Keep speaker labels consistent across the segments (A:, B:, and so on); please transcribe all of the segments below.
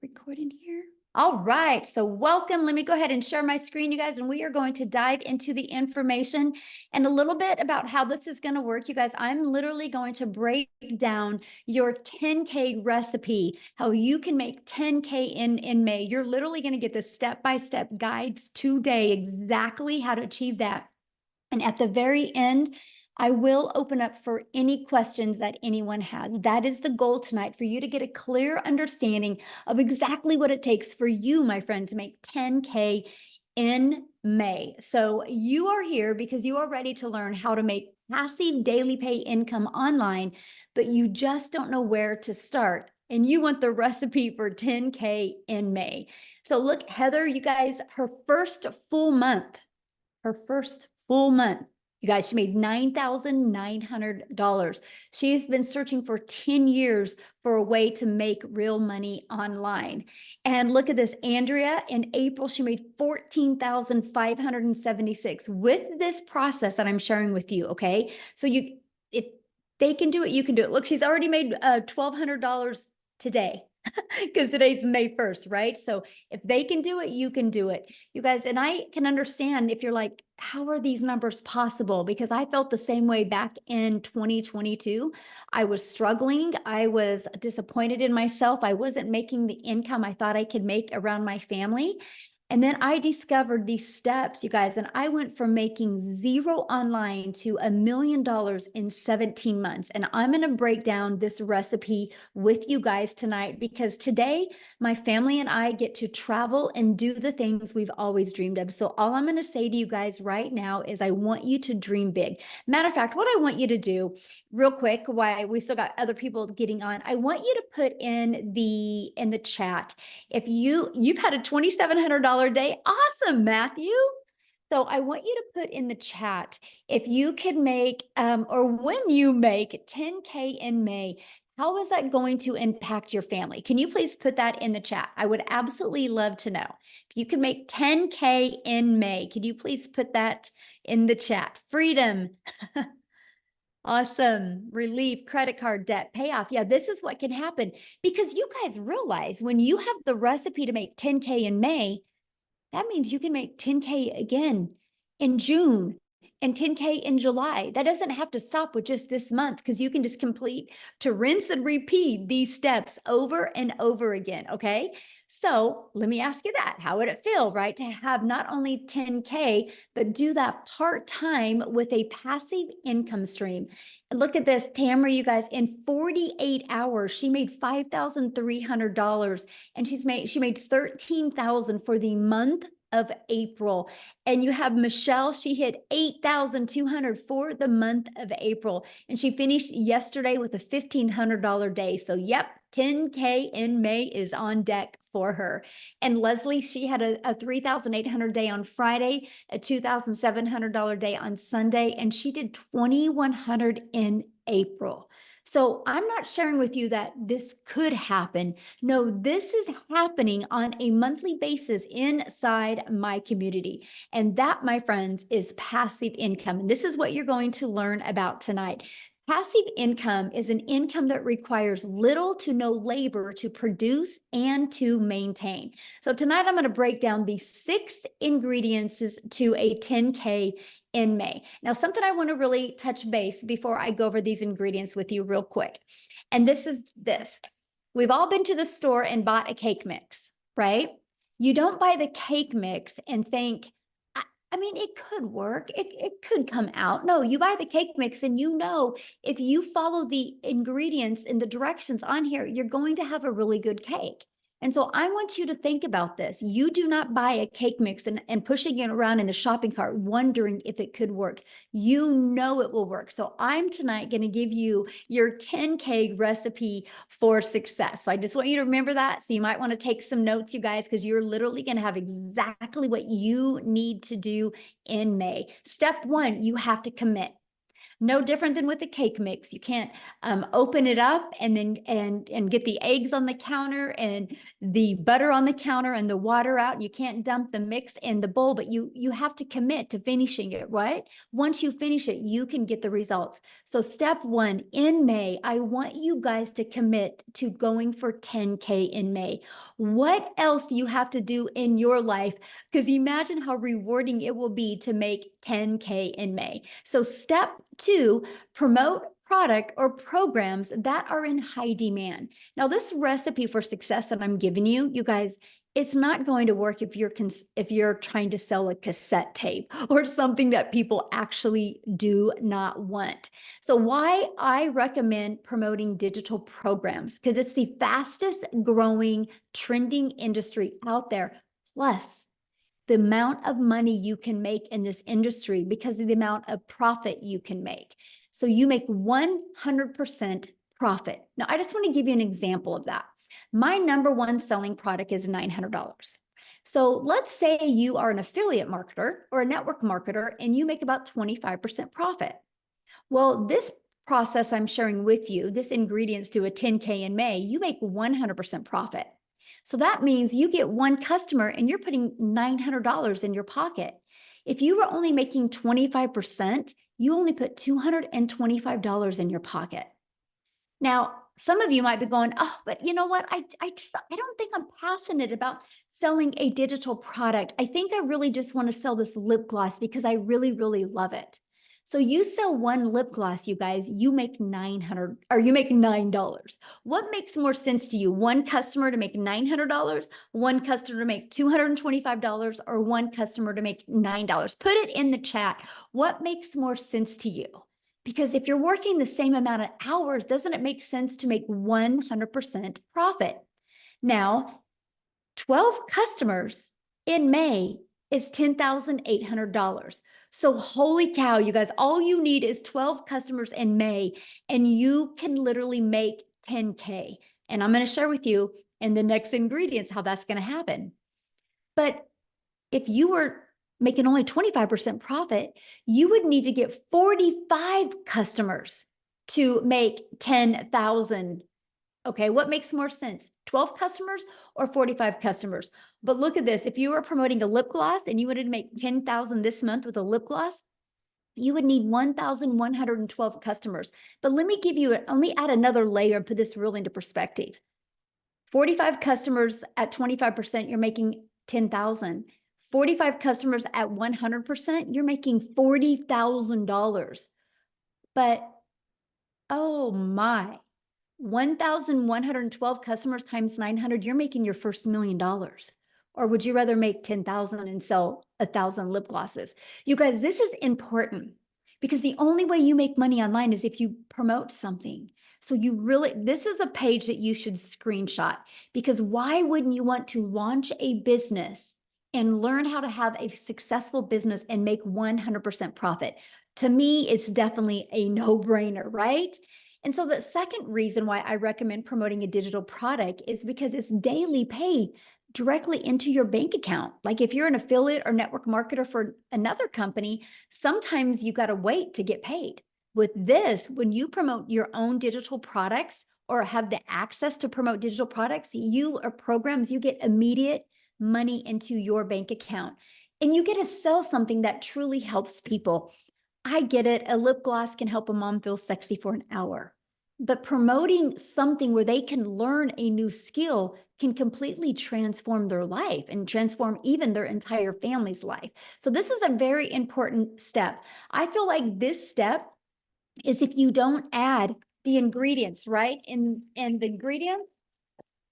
A: Recording here. All right, so welcome. Let me go ahead and share my screen, you guys, and we are going to dive into the information and a little bit about how this is going to work. You guys, I'm literally going to break down your 10K recipe, how you can make 10K in May. You're literally going to get the step-by-step guides today, exactly how to achieve that. And at the very end, I will open up for any questions that anyone has. That is the goal tonight, for you to get a clear understanding of exactly what it takes for you, my friend, to make 10K in May. So you are here because you are ready to learn how to make passive daily pay income online, but you just don't know where to start. And you want the recipe for 10K in May. So look, Heather, you guys, her first full month, you guys, she made $9,900. She's been searching for 10 years for a way to make real money online. And look at this, Andrea, in April, she made $14,576 with this process that I'm sharing with you, okay? So they can do it, you can do it. Look, she's already made $1,200 today. Because today's May 1st, right? So if they can do it, you can do it. You guys, and I can understand if you're like, how are these numbers possible? Because I felt the same way back in 2022. I was struggling. I was disappointed in myself. I wasn't making the income I thought I could make around my family. And then I discovered these steps, you guys, and I went from making zero online to $1 million in 17 months. And I'm going to break down this recipe with you guys tonight, because today my family and I get to travel and do the things we've always dreamed of. So all I'm going to say to you guys right now is I want you to dream big. Matter of fact, what I want you to do real quick, while we still got other people getting on, I want you to put in the chat, if you've had a $2,700 day. Awesome, Matthew. So I want you to put in the chat, if you could make, or when you make 10K in May, how is that going to impact your family? Can you please put that in the chat? I would absolutely love to know. If you can make 10K in May, could you please put that in the chat? Freedom. Awesome. Relief, credit card debt, payoff. Yeah, this is what can happen, because you guys realize when you have the recipe to make 10K in May, that means you can make 10K again in June and 10K in July. That doesn't have to stop with just this month, because you can just complete to rinse and repeat these steps over and over again. Okay. So let me ask you that. How would it feel, right, to have not only 10K, but do that part-time with a passive income stream? And look at this, Tamara, you guys, in 48 hours, she made $5,300, and she made 13,000 for the month of April. And you have Michelle, she hit 8,200 for the month of April, and she finished yesterday with a $1,500 day. So yep, 10K in May is on deck for her. And Leslie, she had a 3,800 day on Friday, a $2,700 day on Sunday, and she did 2,100 in April. So I'm not sharing with you that this could happen. No, this is happening on a monthly basis inside my community. And that, my friends, is passive income. And this is what you're going to learn about tonight. Passive income is an income that requires little to no labor to produce and to maintain. So tonight I'm going to break down the 6 ingredients to a 10K in May. Now, something I want to really touch base before I go over these ingredients with you real quick. And this is this. We've all been to the store and bought a cake mix, right? You don't buy the cake mix and think, I mean, it could work. It could come out. No, you buy the cake mix and you know, if you follow the ingredients and the directions on here, you're going to have a really good cake. And so I want you to think about this. You do not buy a cake mix and pushing it around in the shopping cart, wondering if it could work. You know it will work. So I'm tonight going to give you your 10K recipe for success. So I just want you to remember that. So you might want to take some notes, you guys, because you're literally going to have exactly what you need to do in May. Step 1, you have to commit. No different than with the cake mix. You can't open it up and then and get the eggs on the counter and the butter on the counter and the water out. You can't dump the mix in the bowl, but you have to commit to finishing it, right? Once you finish it, you can get the results. So step one, in May, I want you guys to commit to going for 10K in May. What else do you have to do in your life? Because imagine how rewarding it will be to make 10K in May. So step two, promote product or programs that are in high demand. Now, this recipe for success that I'm giving you, you guys, it's not going to work if you're trying to sell a cassette tape or something that people actually do not want. So why I recommend promoting digital programs, because it's the fastest growing trending industry out there. Plus, the amount of money you can make in this industry because of the amount of profit you can make. So you make 100% profit. Now, I just want to give you an example of that. My number one selling product is $900. So let's say you are an affiliate marketer or a network marketer and you make about 25% profit. Well, this process I'm sharing with you, this ingredients to a 10K in May, you make 100% profit. So that means you get one customer and you're putting $900 in your pocket. If you were only making 25%, you only put $225 in your pocket. Now, some of you might be going, oh, but you know what? I don't think I'm passionate about selling a digital product. I think I really just want to sell this lip gloss because I really, really love it. So you sell one lip gloss, you guys, you make $900 or you make $9. What makes more sense to you? One customer to make $900, one customer to make $225, or one customer to make $9? Put it in the chat. What makes more sense to you? Because if you're working the same amount of hours, doesn't it make sense to make 100% profit? Now, 12 customers in May is $10,800. So holy cow, you guys, all you need is 12 customers in May and you can literally make 10K. And I'm going to share with you in the next ingredients how that's going to happen. But if you were making only 25% profit, you would need to get 45 customers to make 10,000. Okay, what makes more sense? 12 customers or 45 customers? But look at this. If you were promoting a lip gloss and you wanted to make 10,000 this month with a lip gloss, you would need 1,112 customers. But let me add another layer and put this really into perspective. 45 customers at 25%, you're making 10,000. 45 customers at 100%, you're making $40,000. But oh my, 1,112 customers times 900, you're making your first $1 million. Or would you rather make 10,000 and sell 1,000 lip glosses? You guys, this is important because the only way you make money online is if you promote something. So this is a page that you should screenshot, because why wouldn't you want to launch a business and learn how to have a successful business and make 100% profit? To me, it's definitely a no-brainer, right? And so the second reason why I recommend promoting a digital product is because it's daily pay directly into your bank account. Like if you're an affiliate or network marketer for another company, sometimes you got to wait to get paid. With this, when you promote your own digital products or have the access to promote digital products, you or programs, you get immediate money into your bank account. And you get to sell something that truly helps people. I get it. A lip gloss can help a mom feel sexy for an hour. But promoting something where they can learn a new skill can completely transform their life and transform even their entire family's life. So this is a very important step. I feel like this step is if you don't add the ingredients, right? And the ingredients,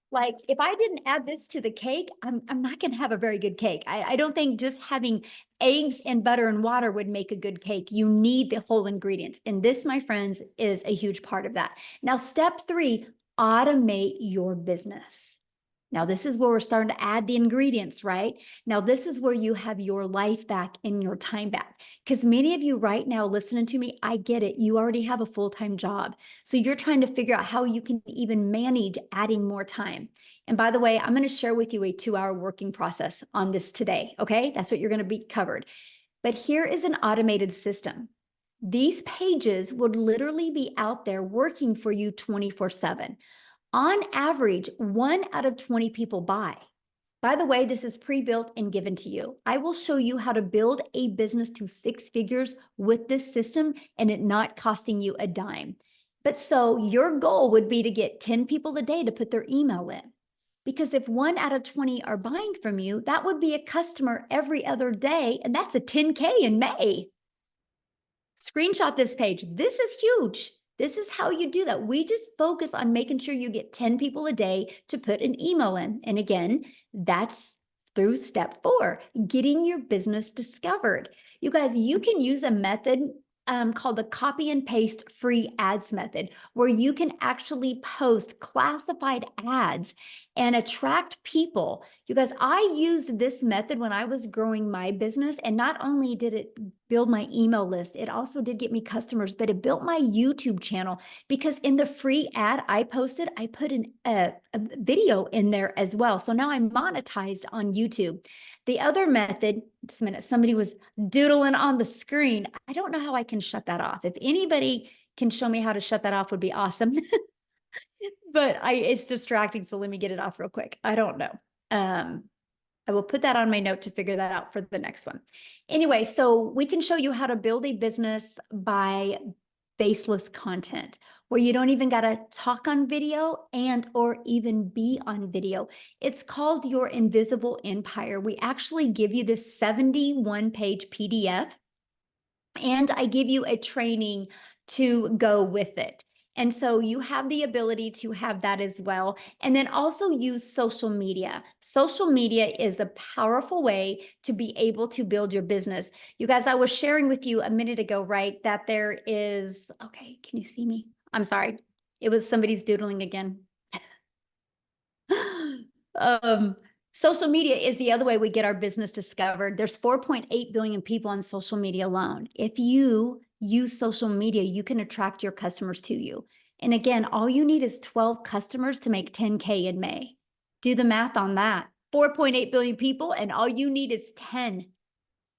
A: like if I didn't add this to the cake, I'm not going to have a very good cake. I don't think just having eggs and butter and water would make a good cake. You need the whole ingredients. And this, my friends, is a huge part of that. Now, step 3, automate your business. Now, this is where we're starting to add the ingredients, right? Now, this is where you have your life back and your time back. Because many of you right now listening to me, I get it. You already have a full-time job. So you're trying to figure out how you can even manage adding more time. And by the way, I'm going to share with you a 2-hour working process on this today. Okay, that's what you're going to be covered. But here is an automated system. These pages would literally be out there working for you 24/7. On average, 1 out of 20 people buy. By the way, this is pre-built and given to you. I will show you how to build a business to 6 figures with this system and it not costing you a dime. But so your goal would be to get 10 people a day to put their email in. Because if 1 out of 20 are buying from you, that would be a customer every other day, and that's a 10K in May. Screenshot this page. This is huge. This is how you do that. We just focus on making sure you get 10 people a day to put an email in. And again, that's through step 4, getting your business discovered. You guys, you can use a method called the copy and paste free ads method, where you can actually post classified ads and attract people. You guys, I used this method when I was growing my business, and not only did it build my email list, it also did get me customers, but it built my YouTube channel, because in the free ad I posted, I put a video in there as well. So now I'm monetized on YouTube. The other method, just a minute, somebody was doodling on the screen. I don't know how I can shut that off. If anybody can show me how to shut that off, would be awesome. But it's distracting, so let me get it off real quick. I don't know. I will put that on my note to figure that out for the next one. Anyway, so we can show you how to build a business by faceless content, where you don't even got to talk on video and or even be on video. It's called your invisible empire. We actually give you this 71-page PDF, and I give you a training to go with it. And so you have the ability to have that as well. And then also use social media. Social media is a powerful way to be able to build your business. You guys, I was sharing with you a minute ago, right, that there is, okay, can you see me? I'm sorry. It was somebody's doodling again. Social media is the other way we get our business discovered. There's 4.8 billion people on social media alone. If you use social media, you can attract your customers to you. And again, all you need is 12 customers to make 10K in May. Do the math on that. 4.8 billion people, and all you need is 10.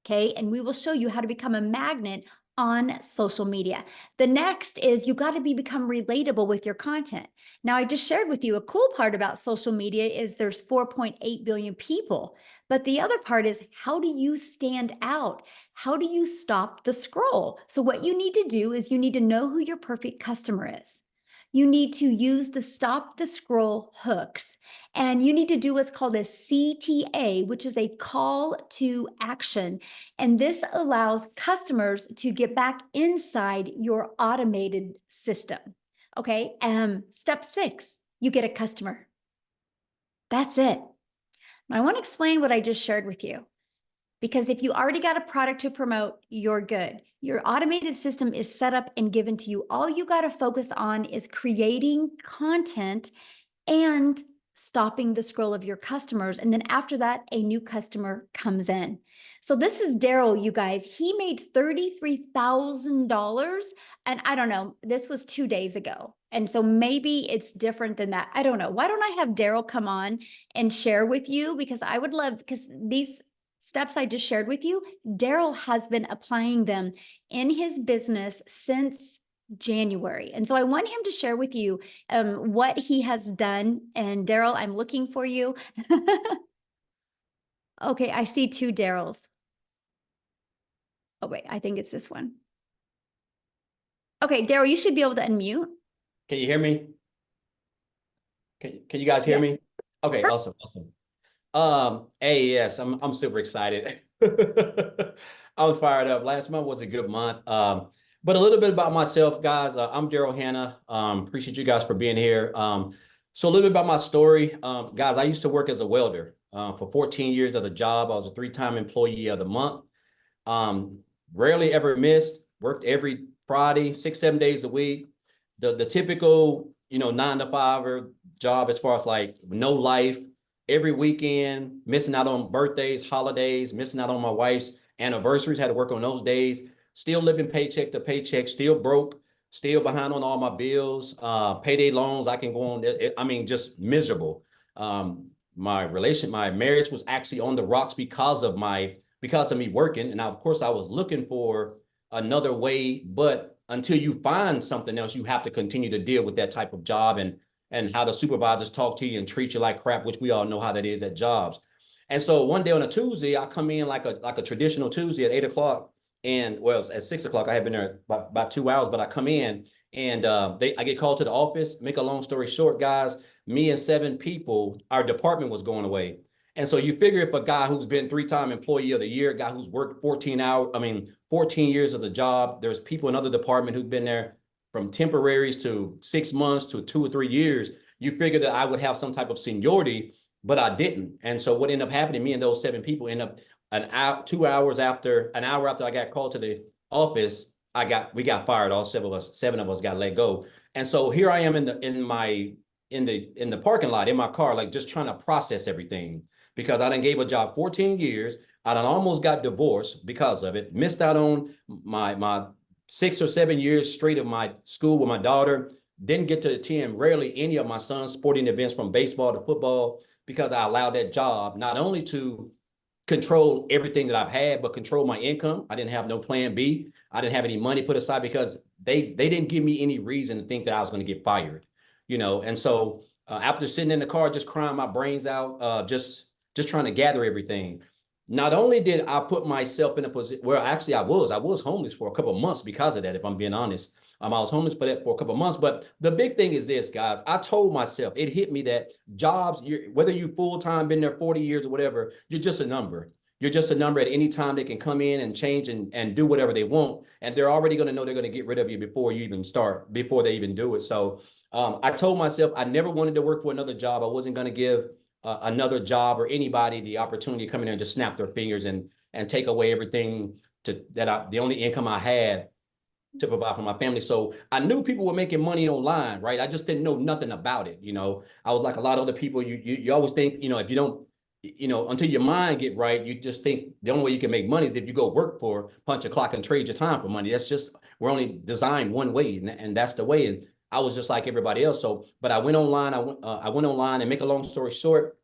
A: Okay. And we will show you how to become a magnet on social media. The next is you got to become relatable with your content. Now, I just shared with you a cool part about social media is there's 4.8 billion people, but the other part is, how do you stand out? How do you stop the scroll? So what you need to do is you need to know who your perfect customer is. You need to use the stop the scroll hooks, and you need to do what's called a CTA, which is a call to action. And this allows customers to get back inside your automated system. Okay. Step 6, you get a customer. That's it. I want to explain what I just shared with you, because if you already got a product to promote, you're good. Your automated system is set up and given to you. All you got to focus on is creating content and stopping the scroll of your customers. And then after that, a new customer comes in. So this is Daryl, you guys. He made $33,000. And I don't know, this was 2 days ago. And so maybe it's different than that. I don't know. Why don't I have Daryl come on and share with you? Because I would love, because these steps I just shared with you, Daryl has been applying them in his business since January. And so I want him to share with you what he has done. And Daryl, I'm looking for you. Okay, I see 2 Daryls. Oh, wait, I think it's this one. Okay, Daryl, you should be able to unmute.
B: Can you hear me? Can you guys hear me? Okay, awesome, awesome. Hey, yes, I'm super excited. I'm fired up. Last month was a good month. But a little bit about myself, guys. I'm Daryl Hanna. Appreciate you guys for being here. So a little bit about my story. Guys, I used to work as a welder for 14 years at a job. I was a 3-time employee of the month. Rarely ever missed, worked every Friday, 6-7 days a week. The typical, 9-to-5 job, as far as like no life, every weekend, missing out on birthdays, holidays, missing out on my wife's anniversaries, had to work on those days, still living paycheck to paycheck, still broke, still behind on all my bills, payday loans. I can go on. I mean, just miserable. My marriage was actually on the rocks because of me working. And of course I was looking for another way. But until you find something else, you have to continue to deal with that type of job and how the supervisors talk to you and treat you like crap, which we all know how that is at jobs. And so one day on a Tuesday, I come in like a traditional Tuesday at 8 o'clock. And well, at 6 o'clock, I had been there about 2 hours, but I come in and I get called to the office. Make a long story short, guys, me and 7 people, our department was going away. And so you figure if a guy who's been 3-time employee of the year, a guy who's worked 14 years of the job, there's people in other department who've been there from temporaries to 6 months to 2 or 3 years. You figure that I would have some type of seniority, but I didn't. And so what ended up happening, me and those 7 people end up an hour, 2 hours after, an hour after I got called to the office, we got fired. All 7 of us got let go. And so here I am in the parking lot in my car, like just trying to process everything because I done gave a job 14 years. I done almost got divorced because of it. Missed out on my 6 or 7 years straight of my school with my daughter. Didn't get to attend rarely any of my son's sporting events from baseball to football because I allowed that job not only to control everything that I've had, but control my income. I didn't have no plan B. I didn't have any money put aside because they didn't give me any reason to think that I was going to get fired, And so after sitting in the car, just crying my brains out, just trying to gather everything. Not only did I put myself in a position where actually I was homeless for a couple of months because of that, if I'm being honest. I was homeless for a couple of months. But the big thing is this, guys. I told myself, it hit me that jobs, whether you full-time, been there 40 years or whatever, you're just a number. You're just a number at any time. They can come in and change and do whatever they want. And they're already going to know they're going to get rid of you before you even start, before they even do it. So I told myself I never wanted to work for another job. I wasn't going to give another job or anybody the opportunity to come in there and just snap their fingers and take away everything the only income I had to provide for my family. So I knew people were making money online, right? I just didn't know nothing about it. I was like a lot of other people. You always think, if you don't, until your mind get right, you just think the only way you can make money is if you go work for, punch a clock and trade your time for money. That's just, we're only designed one way, and that's the way. And I was just like everybody else. So, but I went online. I went online, and make a long story short,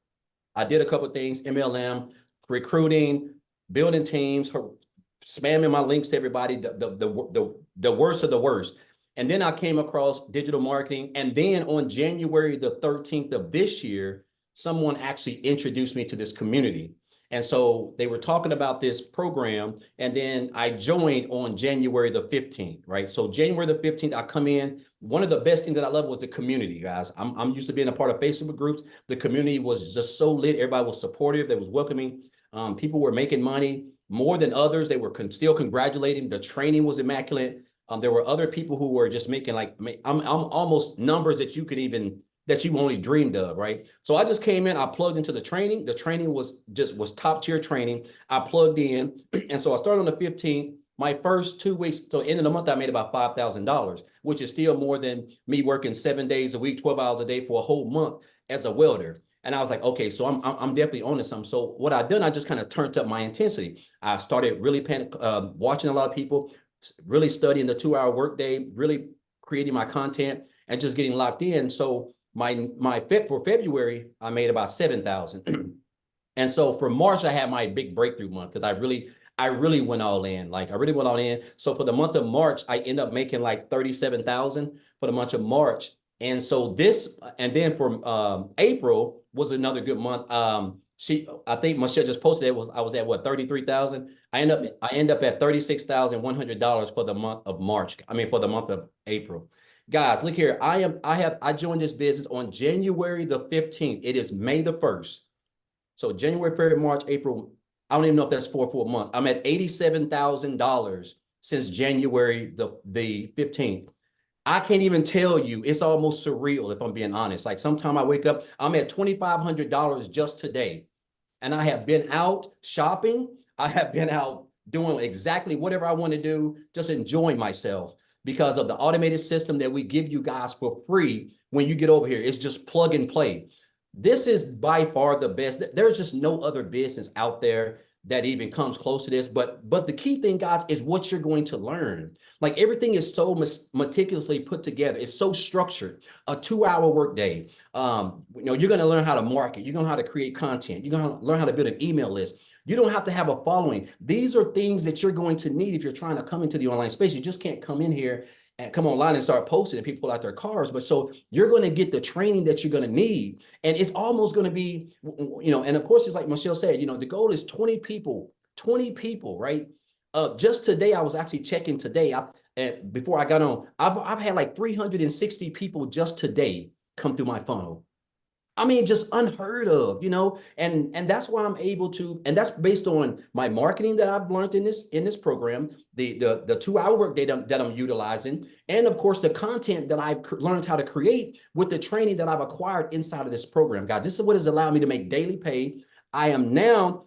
B: I did a couple of things: MLM, recruiting, building teams, spamming my links to everybody, the worst of the worst. And then I came across digital marketing. And then on January the 13th of this year, someone actually introduced me to this community. And so they were talking about this program. And then I joined on January the 15th, right? So January the 15th, I come in. One of the best things that I love was the community, guys. I'm used to being a part of Facebook groups. The community was just so lit. Everybody was supportive. They was welcoming. People were making money more than others. They were still congratulating. The training was immaculate. There were other people who were just making I'm almost numbers that you only dreamed of, right? So I just came in, I plugged into the training. The training was top tier training. I plugged in. And so I started on the 15th. My first 2 weeks, so end of the month, I made about $5,000, which is still more than me working 7 days a week, 12 hours a day for a whole month as a welder. And I was like, okay, so I'm definitely on to something. So what I done, I just kind of turned up my intensity. I started really watching a lot of people, really studying the 2-hour workday, really creating my content, and just getting locked in. So for February, I made about 7,000. And so for March, I had my big breakthrough month because I really went all in. Like I really went all in. So for the month of March, I ended up making like 37,000 for the month of March. And so and then for April was another good month. I think Michele just posted it. I was at what, 33,000. I end up at $36,100 for the month of March. I mean, for the month of April. Guys, look here. I joined this business on January the 15th. It is May the 1st. So January, February, March, April. I don't even know if that's 4 months. I'm at $87,000 since January the 15th. I can't even tell you. It's almost surreal, if I'm being honest. Like sometime I wake up, I'm at $2,500 just today. And I have been out shopping. I have been out doing exactly whatever I want to do, just enjoying myself because of the automated system that we give you guys for free when you get over here. It's just plug and play. This is by far the best. There's just no other business out there that even comes close to this. But the key thing, guys, is what you're going to learn. Like everything is so meticulously put together. It's so structured. A 2-hour workday. You're going to learn how to market. You're going to learn how to create content. You're going to learn how to build an email list. You don't have to have a following. These are things that you're going to need if you're trying to come into the online space. You just can't come in here and come online and start posting and people pull out their cars. But so you're going to get the training that you're going to need. And it's almost going to be, and of course, it's like Michele said, the goal is 20 people, right? Just today, I was actually checking today. And before I got on, I've had like 360 people just today come through my funnel. I mean, just unheard of, and that's why I'm able to, and that's based on my marketing that I've learned in this program, the 2 hour workday that I'm utilizing, and of course the content that I've learned how to create with the training that I've acquired inside of this program, guys. This is what has allowed me to make daily pay. I am now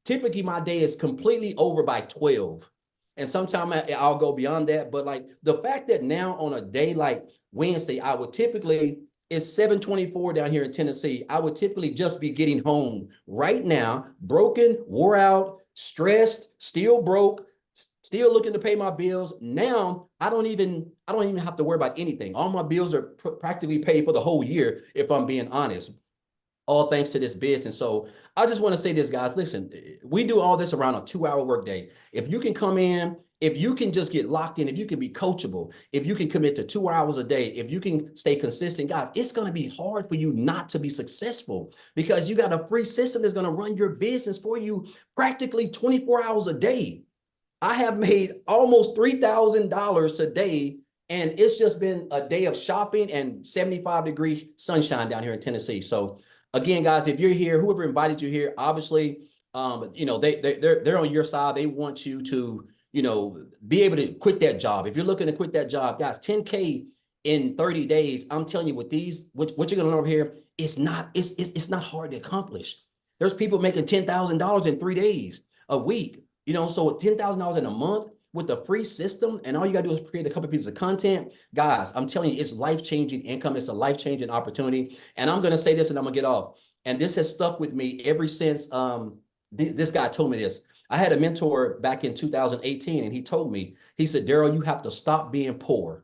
B: typically my day is completely over by 12. And sometimes I'll go beyond that. But like the fact that now on a day like Wednesday, I would typically, it's 7:24 down here in Tennessee. I would typically just be getting home right now, broken, wore out, stressed, still broke, still looking to pay my bills. Now I don't even have to worry about anything. All my bills are practically paid for the whole year, if I'm being honest, all thanks to this business. So I just want to say this, guys. Listen, we do all this around a 2 hour workday. If you can come in, if you can just get locked in, if you can be coachable, if you can commit to 2 hours a day, if you can stay consistent, guys, it's going to be hard for you not to be successful because you got a free system that's going to run your business for you practically 24 hours a day. I have made almost $3,000 a day, and it's just been a day of shopping and 75-degree sunshine down here in Tennessee. So again, guys, if you're here, whoever invited you here, obviously, they're on your side. They want you to, be able to quit that job. If you're looking to quit that job, guys, 10K in 30 days, I'm telling you, with these, what you're gonna learn over here, it's not hard to accomplish. There's people making $10,000 in 3 days, a week, so $10,000 in a month with a free system, and all you gotta do is create a couple pieces of content. Guys, I'm telling you, it's life-changing income. It's a life-changing opportunity. And I'm gonna say this and I'm gonna get off. And this has stuck with me ever since this guy told me this. I had a mentor back in 2018, and he told me, he said, Daryl, you have to stop being poor.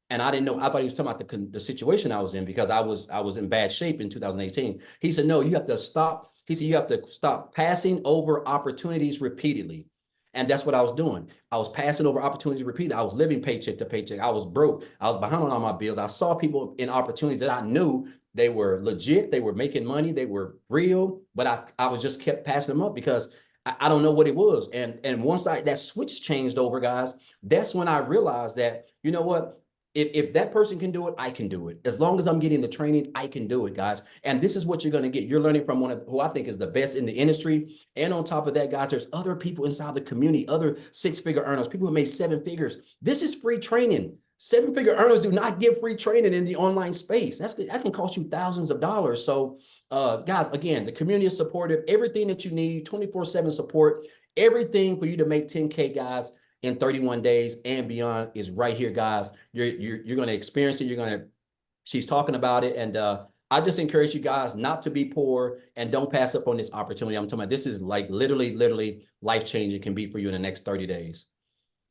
B: And I didn't know, I thought he was talking about the situation I was in because I was in bad shape in 2018. He said, no, you have to stop. He said, you have to stop passing over opportunities repeatedly. And that's what I was doing. I was passing over opportunities repeatedly. I was living paycheck to paycheck. I was broke. I was behind on all my bills. I saw people in opportunities that I knew they were legit. They were making money. They were real. But I was just kept passing them up because I don't know what it was. And once that switch changed over, guys, that's when I realized that, you know what? If that person can do it, I can do it. As long as I'm getting the training, I can do it, guys. And this is what you're going to get. You're learning from one of who I think is the best in the industry. And on top of that, guys, there's other people inside the community, other six-figure earners, people who made 7 figures. This is free training. 7-figure earners do not give free training in the online space. That can cost you thousands of dollars. So, guys, again, the community is supportive. Everything that you need, 24/7 support, everything for you to make 10K, guys, in 31 days and beyond is right here, guys. You're going to experience it. She's talking about it. And I just encourage you guys not to be poor and don't pass up on this opportunity. I'm talking about this is like literally life-changing, can be for you in the next 30 days.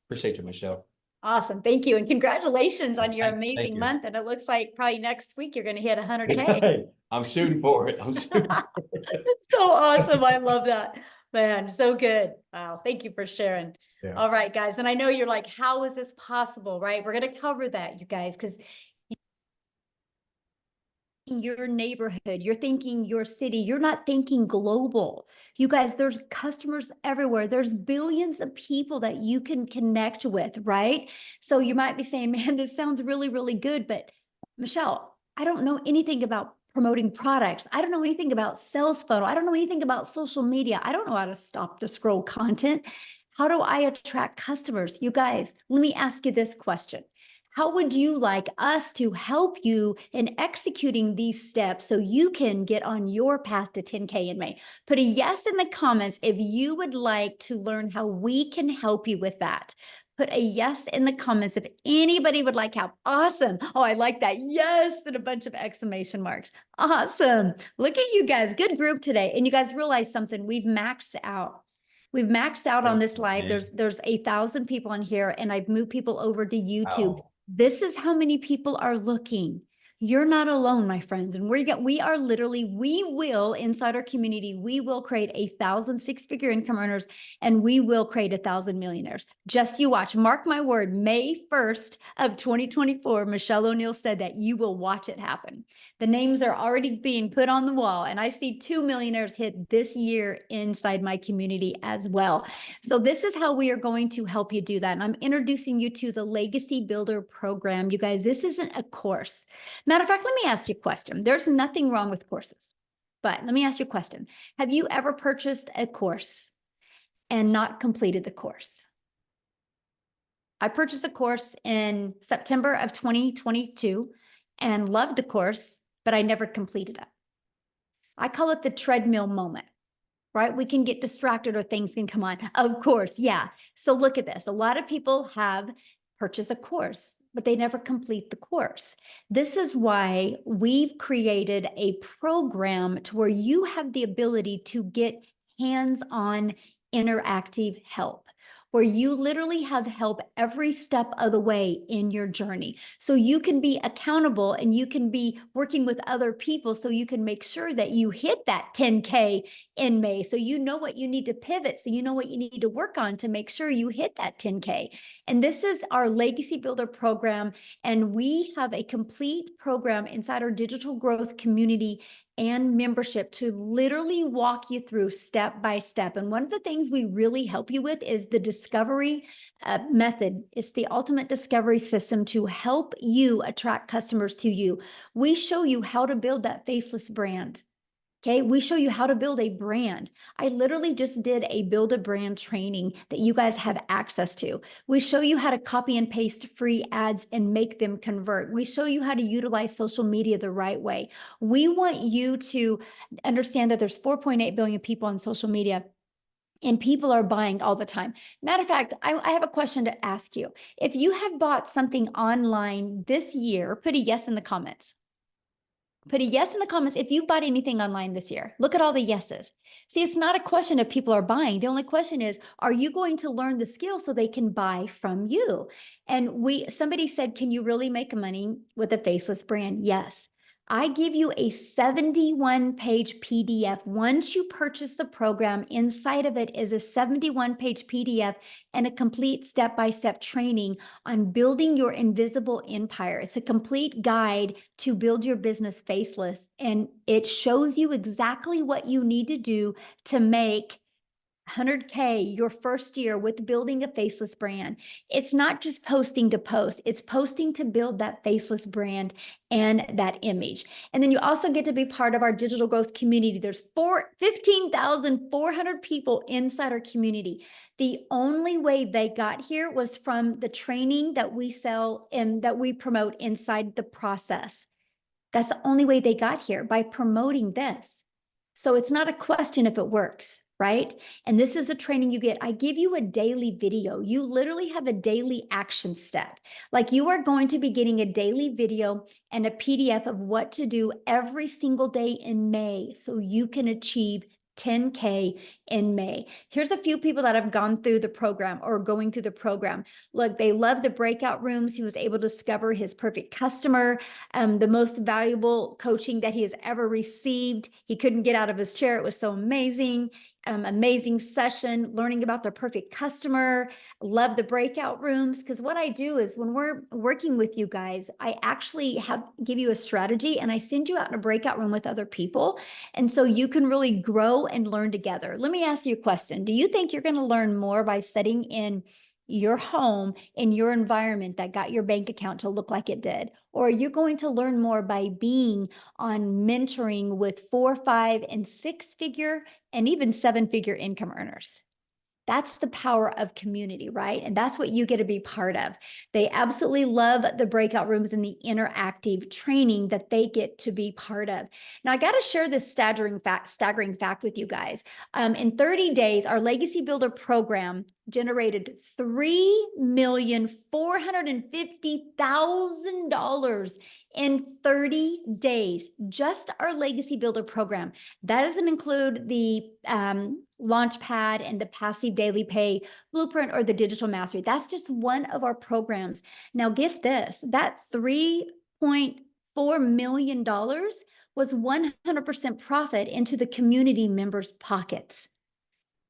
B: Appreciate you, Michele.
A: Awesome. Thank you. And congratulations on your
B: Thank
A: amazing
B: you.
A: month. And it looks like probably next week you're going to hit 100K.
B: I'm shooting for it. I'm shooting for it.
A: So awesome. I love that, man. So good. Wow. Thank you for sharing.
B: Yeah.
A: All right, guys. And I know you're like, how is this possible? Right? We're going to cover that, you guys, because your neighborhood, you're thinking your city, you're not thinking global. You guys, there's customers everywhere. There's billions of people that you can connect with, right? So you might be saying, man, this sounds really, really good. But Michele, I don't know anything about promoting products. I don't know anything about sales funnel. I don't know anything about social media. I don't know how to stop the scroll content. How do I attract customers? You guys, let me ask you this question. How would you like us to help you in executing these steps so you can get on your path to 10K in May? Put a yes in the comments if you would like to learn how we can help you with that. Put a yes in the comments if anybody would like help. Awesome. Oh, I like that. Yes, and a bunch of exclamation marks. Awesome. Look at you guys. Good group today. And you guys realize something. We've maxed out. We've maxed out on this live. There's 1,000 people in here, and I've moved people over to YouTube.
B: Wow.
A: This is how many people are looking. You're not alone, my friends. And we are literally, we will inside our community, we will create 1,000 six-figure income earners, and we will create 1,000 millionaires. Just you watch. Mark my word, May 1st of 2024, Michele Oneil said that you will watch it happen. The names are already being put on the wall, and I see 2 millionaires hit this year inside my community as well. So this is how we are going to help you do that. And I'm introducing you to the Legacy Builder program. You guys, this isn't a course. Matter of fact, let me ask you a question. There's nothing wrong with courses, but let me ask you a question. Have you ever purchased a course and not completed the course? I purchased a course in September of 2022 and loved the course, but I never completed it. I call it the treadmill moment, right? We can get distracted or things can come on. Of course, yeah. So look at this. A lot of people have purchased a course, but they never complete the course. This is why we've created a program to where you have the ability to get hands-on interactive help, where you literally have help every step of the way in your journey. So you can be accountable and you can be working with other people so you can make sure that you hit that 10K in May. So you know what you need to pivot. So you know what you need to work on to make sure you hit that 10K. And this is our Legacy Builder program. And we have a complete program inside our digital growth community and membership to literally walk you through step by step. And one of the things we really help you with is the discovery method. It's the ultimate discovery system to help you attract customers to you. We show you how to build that faceless brand. Okay, we show you how to build a brand. I literally just did a build a brand training that you guys have access to. We show you how to copy and paste free ads and make them convert. We show you how to utilize social media the right way. We want you to understand that there's 4.8 billion people on social media and people are buying all the time. Matter of fact, I have a question to ask you. If you have bought something online this year, put a yes in the comments. Put a yes in the comments if you bought anything online this year. Look at all the yeses. See, it's not a question if people are buying. The only question is, are you going to learn the skill so they can buy from you? And somebody said, can you really make money with a faceless brand? Yes. I give you a 71-page PDF. Once you purchase the program, inside of it is a 71-page PDF and a complete step-by-step training on building your invisible empire. It's a complete guide to build your business faceless, and it shows you exactly what you need to do to make 100K your first year with building a faceless brand. It's not just posting to post, it's posting to build that faceless brand and that image. And then you also get to be part of our digital growth community. There's 15,400 people inside our community. The only way they got here was from the training that we sell and that we promote inside the process. That's the only way they got here, by promoting this. So it's not a question if it works, right? And this is a training you get. I give you a daily video. You literally have a daily action step. Like, you are going to be getting a daily video and a PDF of what to do every single day in May so you can achieve 10K in May. Here's a few people that have gone through the program or going through the program. Look, they love the breakout rooms. He was able to discover his perfect customer, the most valuable coaching that he has ever received. He couldn't get out of his chair. It was so amazing. Amazing session, learning about their perfect customer. Love the breakout rooms, because what I do is when we're working with you guys, I actually give you a strategy and I send you out in a breakout room with other people. And so you can really grow and learn together. Let me ask you a question. Do you think you're going to learn more by sitting in your home, in your environment that got your bank account to look like it did? Or are you going to learn more by being on mentoring with 4, 5, and 6-figure and even 7-figure income earners? That's the power of community, right? And that's what you get to be part of. They absolutely love the breakout rooms and the interactive training that they get to be part of. Now, I got to share this staggering fact with you guys. In 30 days, our Legacy Builder program generated $3,450,000 in 30 days. Just our Legacy Builder program. That doesn't include the Launchpad and the passive daily pay blueprint or the digital mastery. That's just one of our programs. Now get this, that million was 100% profit into the community members' pockets.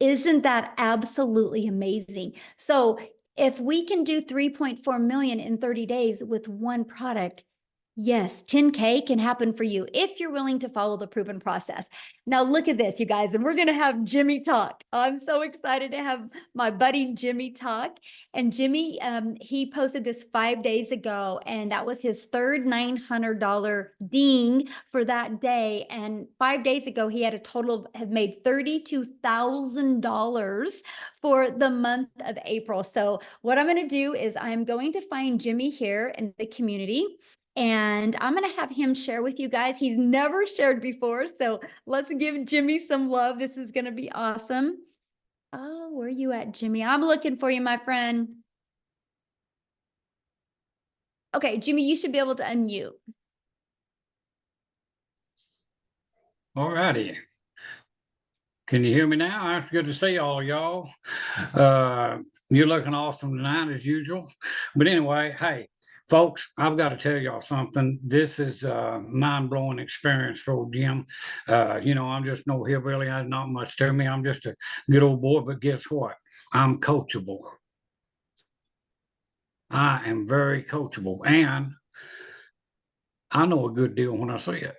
A: Isn't that absolutely amazing? So if we can do 3.4 million in 30 days with one product, yes, 10K can happen for you if you're willing to follow the proven process. Now look at this, you guys, and we're going to have Jimmy talk. I'm so excited to have my buddy Jimmy talk. And Jimmy, he posted this 5 days ago, and that was his third $900 ding for that day. And 5 days ago, he had a total have made $32,000 for the month of April. So what I'm going to do is I'm going to find Jimmy here in the community. And I'm going to have him share with you guys. He's never shared before. So let's give Jimmy some love. This is going to be awesome. Oh, where are you at, Jimmy? I'm looking for you, my friend. Okay, Jimmy, you should be able to unmute.
C: All righty. Can you hear me now? It's good to see all y'all. You're looking awesome tonight as usual. But anyway, hey, folks, I've got to tell y'all something. This is a mind-blowing experience for Jim. I'm just no hillbilly. There's not much to me. I'm just a good old boy. But guess what? I'm coachable. I am very coachable. And I know a good deal when I see it.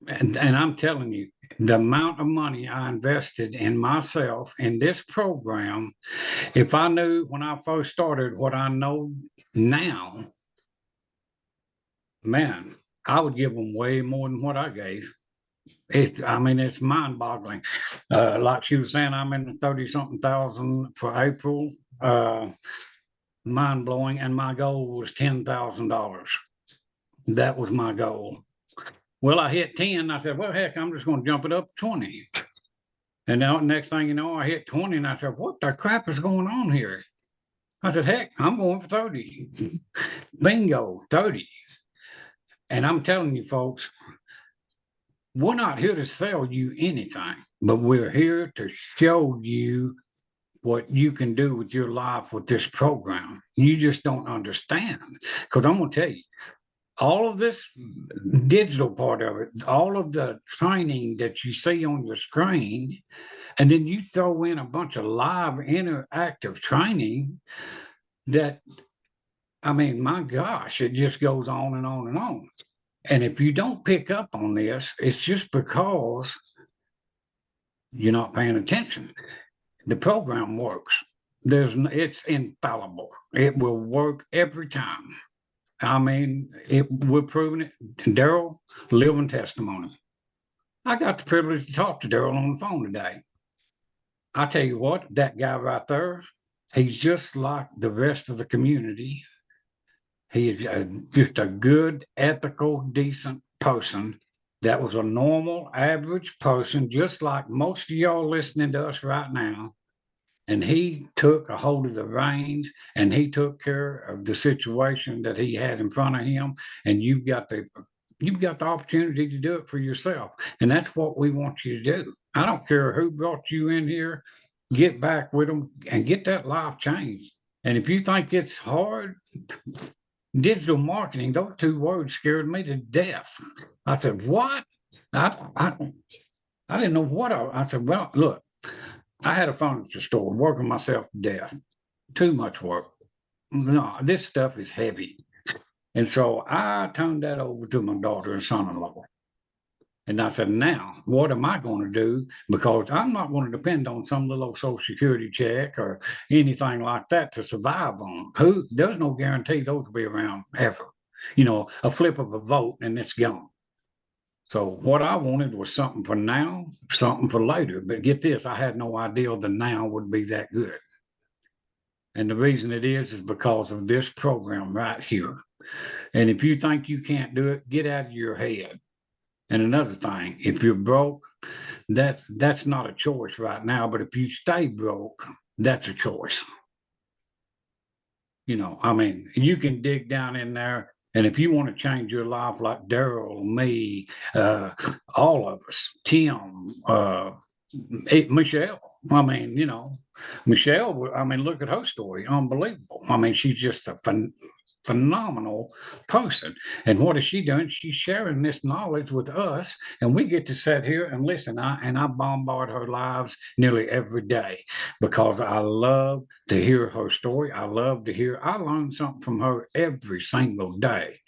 C: And I'm telling you, the amount of money I invested in myself in this program, if I knew when I first started what I know now, man, I would give them way more than what I gave. It's mind-boggling. Like she was saying, I'm in the 30-something thousand for April. Mind-blowing. And my goal was $10,000. That was my goal. Well, I hit 10. I said, well, heck, I'm just going to jump it up to 20. And now, next thing you know, I hit 20. And I said, what the crap is going on here? I said, heck, I'm going for 30. Bingo, 30. And I'm telling you, folks, we're not here to sell you anything, but we're here to show you what you can do with your life with this program. You just don't understand. Because I'm going to tell you, all of this digital part of it, all of the training that you see on your screen, and then you throw in a bunch of live interactive training that, my gosh, it just goes on and on and on. And if you don't pick up on this, it's just because you're not paying attention. The program works. It's infallible. It will work every time. We're proving it. Daryl, living testimony. I got the privilege to talk to Daryl on the phone today. I tell you what, that guy right there, he's just like the rest of the community. He is just a good, ethical, decent person. That was a normal, average person, just like most of y'all listening to us right now. And he took a hold of the reins and he took care of the situation that he had in front of him. And you've got the opportunity to do it for yourself. And that's what we want you to do. I don't care who brought you in here, get back with them and get that life changed. And if you think it's hard, digital marketing, those two words scared me to death. I said, what? I didn't know what I said, well, look. I had a furniture store working myself to death. Too much work. No, this stuff is heavy. And so I turned that over to my daughter and son-in-law. And I said, now, what am I going to do? Because I'm not going to depend on some little Social Security check or anything like that to survive on. There's no guarantee those will be around ever. A flip of a vote and it's gone. So what I wanted was something for now, something for later. But get this, I had no idea the now would be that good. And the reason it is because of this program right here. And if you think you can't do it, get out of your head. And another thing, if you're broke, that's not a choice right now. But if you stay broke, that's a choice. You can dig down in there. And if you want to change your life like Daryl, me, all of us, Tim, Michele, Michele, look at her story. Unbelievable. She's just a phenomenal person. And what is she doing? She's sharing this knowledge with us, and we get to sit here and listen. I bombard her lives nearly every day because I love to hear her story. I learn something from her every single day.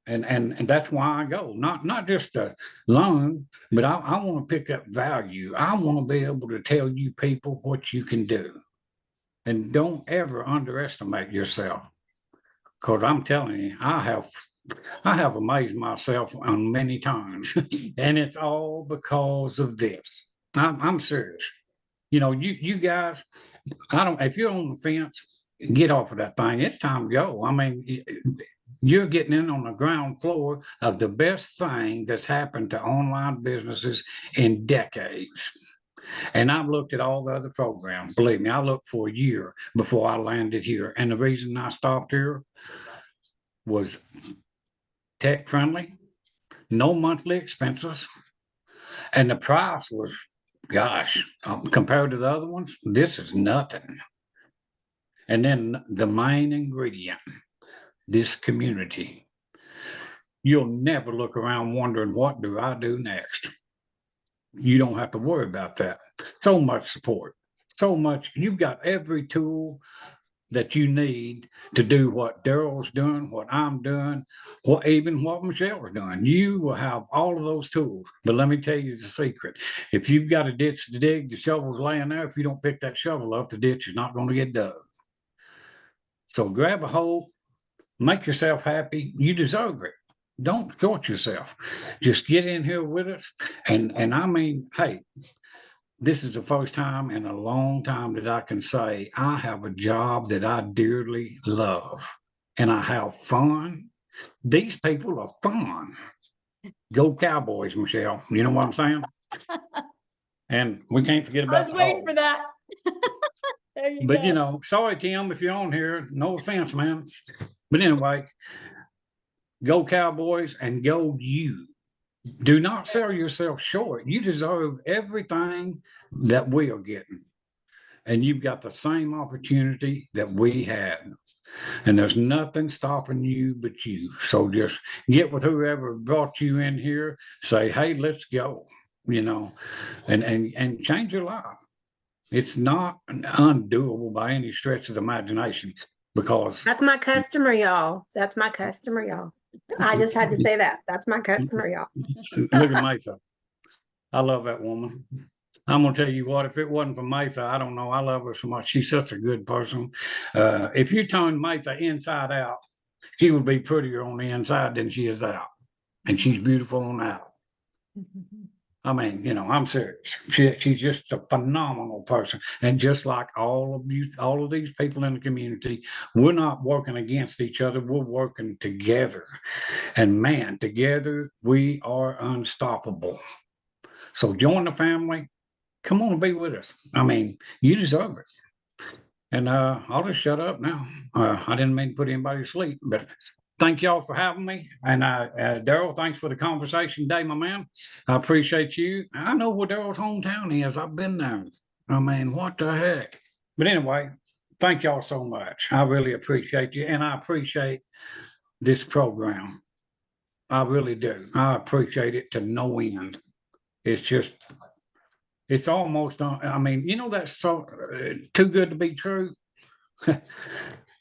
C: And that's why I go, not just to learn, but I want to pick up value. I want to be able to tell you people what you can do. And don't ever underestimate yourself. Because I'm telling you, I have amazed myself on many times. And it's all because of this. I'm serious. You know, you guys, if you're on the fence, get off of that thing. It's time to go. I mean, you're getting in on the ground floor of the best thing that's happened to online businesses in decades. And I've looked at all the other programs. Believe me, I looked for a year before I landed here. And the reason I stopped here was tech friendly, no monthly expenses, and the price was, gosh, compared to the other ones, this is nothing. And then the main ingredient, this community. You'll never look around wondering, what do I do next? You don't have to worry about that. So much support, so much. You've got every tool that you need to do what Daryl's doing, what I'm doing, even what Michelle's doing. You will have all of those tools. But let me tell you the secret. If you've got a ditch to dig, the shovel's laying there. If you don't pick that shovel up, the ditch is not going to get dug. So grab a hole, make yourself happy. You deserve it. Don't short yourself. Just get in here with us. And I mean, hey, this is the first time in a long time that I can say I have a job that I dearly love and I have fun. These people are fun. Go Cowboys, Michele. You know what I'm saying? And we can't forget about
A: I was waiting for that. There you
C: But
A: go.
C: you know, sorry, Tim, if you're on here. No offense, man. But anyway, go Cowboys and go you. Do not sell yourself short. You deserve everything that we are getting. And you've got the same opportunity that we had. And there's nothing stopping you but you. So just get with whoever brought you in here, say, hey, let's go, you know, and change your life. It's not undoable by any stretch of the imagination because
D: That's my customer, y'all. That's my customer, y'all. I just had to say that. That's my customer, y'all.
C: look at Mayfa. I love that woman. I'm gonna tell you what, if it wasn't for Mayfa, I don't know. I love her so much. She's such a good person. If you turn Mayfa inside out, she would be prettier on the inside than she is out. And she's beautiful on out. I mean, you know, I'm serious. She's just a phenomenal person. And just like all of you, all of these people in the community, we're not working against each other. We're working together. And man, together we are unstoppable. So join the family. Come on and be with us. I mean, you deserve it. And I'll just shut up now. I didn't mean to put anybody to sleep, but thank y'all for having me. And Daryl, thanks for the conversation today, my man. I appreciate you. I know where Daryl's hometown is. I've been there. I mean, what the heck? But anyway, thank y'all so much. I really appreciate you. And I appreciate this program. I really do. I appreciate it to no end. It's just, it's almost, I mean, you know, that's so too good to be true.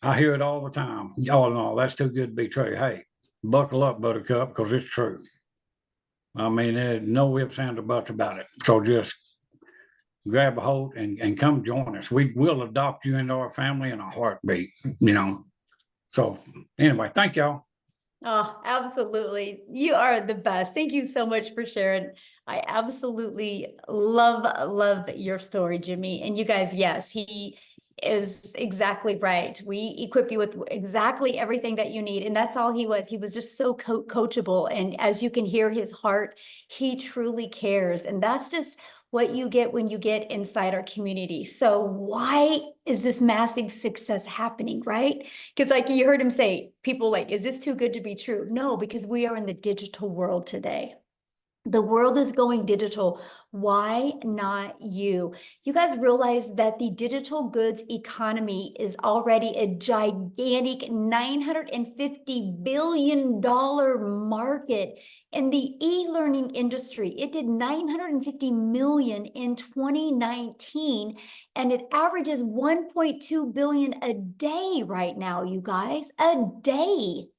C: I hear it all the time. Y'all know that's too good to be true. Hey, buckle up, Buttercup, because it's true. I mean, there's no ifs, ands, or buts about it. So just grab a hold and come join us. We will adopt you into our family in a heartbeat, you know. So anyway, thank y'all.
A: Oh, absolutely. You are the best. Thank you so much for sharing. I absolutely love your story, Jimmy. And you guys, yes, he is exactly right. We equip you with exactly everything that you need. And that's all he was. He was just so coachable. And as you can hear his heart, he truly cares. And that's just what you get when you get inside our community. So why is this massive success happening, right? Because like you heard him say, people like, is this too good to be true? No, because we are in the digital world today. The world is going digital. Why not you? You guys realize that the digital goods economy is already a gigantic $950 billion market in the e-learning industry. It did 950 million in 2019, and it averages 1.2 billion a day right now, you guys, a day.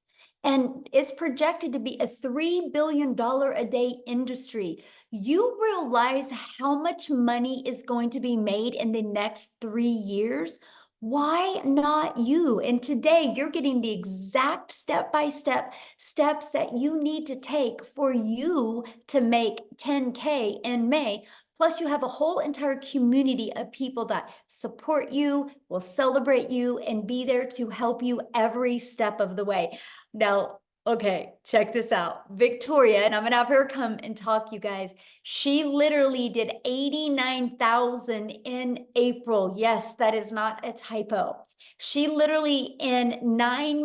A: And it's projected to be a $3 billion a day industry. You realize how much money is going to be made in the next 3 years? Why not you? And today you're getting the exact step-by-step steps that you need to take for you to make 10K in May. Plus, you have a whole entire community of people that support you, will celebrate you, and be there to help you every step of the way. Now, okay, check this out. Victoria, and I'm gonna have her come and talk, you guys. She literally did 89,000 in April. Yes, that is not a typo. She literally in 9